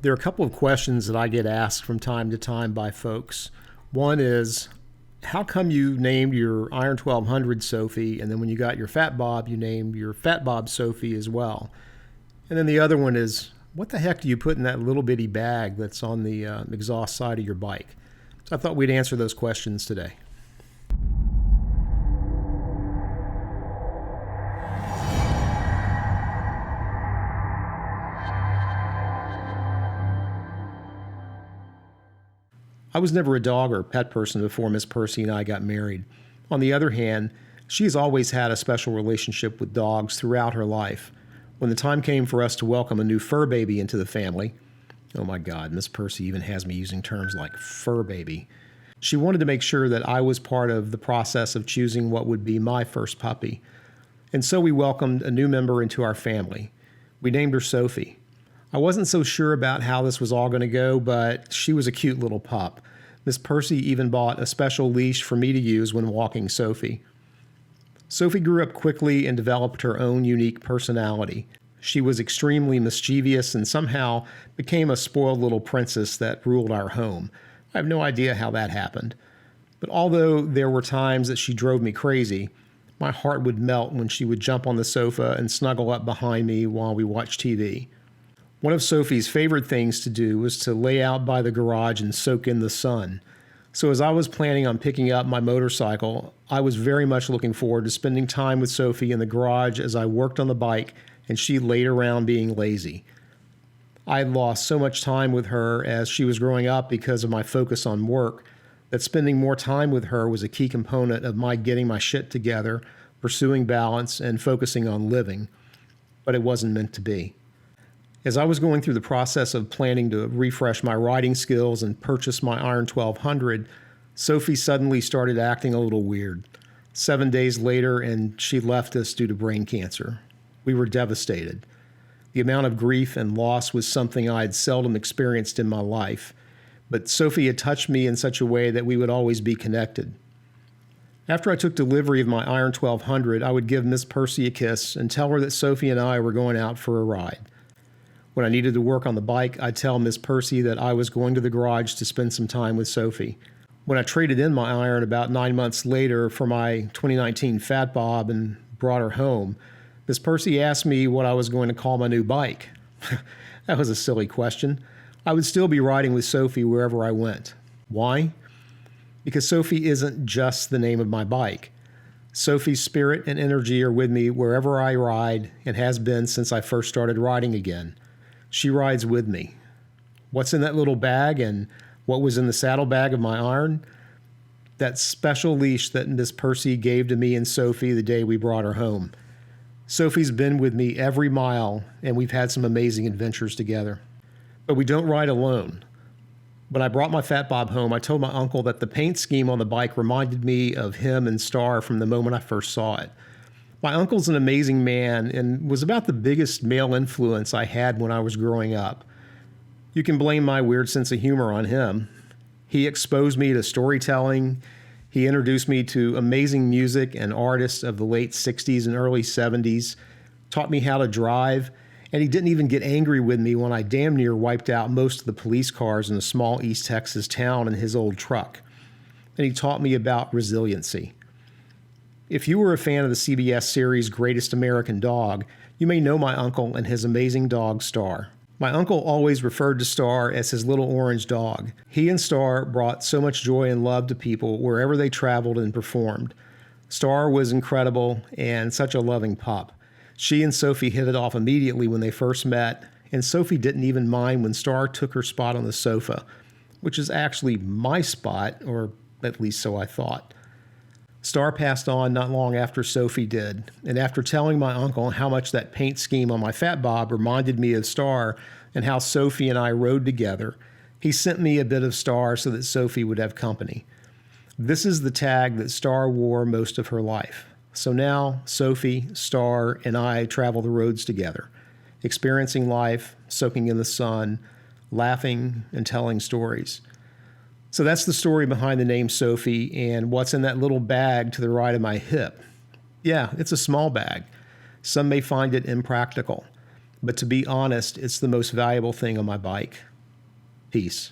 There are a couple of questions that I get asked from time to time by folks. One is, how come you named your Iron 1200 Sophie, and then when you got your Fat Bob, you named your Fat Bob Sophie as well? And then the other one is, what the heck do you put in that little bitty bag that's on the exhaust side of your bike? So I thought we'd answer those questions today. I was never a dog or pet person before Miss Percy and I got married. On the other hand, she has always had a special relationship with dogs throughout her life. When the time came for us to welcome a new fur baby into the family, oh my God, Miss Percy even has me using terms like fur baby. She wanted to make sure that I was part of the process of choosing what would be my first puppy. And so we welcomed a new member into our family. We named her Sophie. I wasn't so sure about how this was all going to go, but she was a cute little pup. Miss Percy even bought a special leash for me to use when walking Sophie. Sophie grew up quickly and developed her own unique personality. She was extremely mischievous and somehow became a spoiled little princess that ruled our home. I have no idea how that happened. But although there were times that she drove me crazy, my heart would melt when she would jump on the sofa and snuggle up behind me while we watched TV. One of Sophie's favorite things to do was to lay out by the garage and soak in the sun. So as I was planning on picking up my motorcycle, I was very much looking forward to spending time with Sophie in the garage as I worked on the bike and she laid around being lazy. I had lost so much time with her as she was growing up because of my focus on work that spending more time with her was a key component of my getting my shit together, pursuing balance, and focusing on living. But it wasn't meant to be. As I was going through the process of planning to refresh my riding skills and purchase my Iron 1200, Sophie suddenly started acting a little weird. 7 days later, and she left us due to brain cancer. We were devastated. The amount of grief and loss was something I had seldom experienced in my life, but Sophie had touched me in such a way that we would always be connected. After I took delivery of my Iron 1200, I would give Miss Percy a kiss and tell her that Sophie and I were going out for a ride. When I needed to work on the bike, I'd tell Miss Percy that I was going to the garage to spend some time with Sophie. When I traded in my Iron about 9 months later for my 2019 Fat Bob and brought her home, Miss Percy asked me what I was going to call my new bike. That was a silly question. I would still be riding with Sophie wherever I went. Why? Because Sophie isn't just the name of my bike. Sophies Spirit and energy are with me wherever I ride and has been since I first started riding again. She rides with me. What's in that little bag and what was in the saddlebag of my Iron? That special leash that Miss Percy gave to me and Sophie the day we brought her home. Sophie's been with me every mile, and we've had some amazing adventures together. But we don't ride alone. When I brought my Fat Bob home, I told my uncle that the paint scheme on the bike reminded me of him and Star from the moment I first saw it. My uncle's an amazing man and was about the biggest male influence I had when I was growing up. You can blame my weird sense of humor on him. He exposed me to storytelling. He introduced me to amazing music and artists of the late 60s and early 70s, taught me how to drive, and he didn't even get angry with me when I damn near wiped out most of the police cars in a small East Texas town in his old truck. And he taught me about resiliency. If you were a fan of the CBS series Greatest American Dog, you may know my uncle and his amazing dog, Star. My uncle always referred to Star as his little orange dog. He and Star brought so much joy and love to people wherever they traveled and performed. Star was incredible and such a loving pup. She and Sophie hit it off immediately when they first met, and Sophie didn't even mind when Star took her spot on the sofa, which is actually my spot, or at least so I thought. Star passed on not long after Sophie did, and after telling my uncle how much that paint scheme on my Fat Bob reminded me of Star and how Sophie and I rode together, he sent me a bit of Star so that Sophie would have company. This is the tag that Star wore most of her life. So now Sophie, Star, and I travel the roads together, experiencing life, soaking in the sun, laughing, and telling stories. So that's the story behind the name Sophie and what's in that little bag to the right of my hip. Yeah, it's a small bag. Some may find it impractical, but to be honest, it's the most valuable thing on my bike. Peace.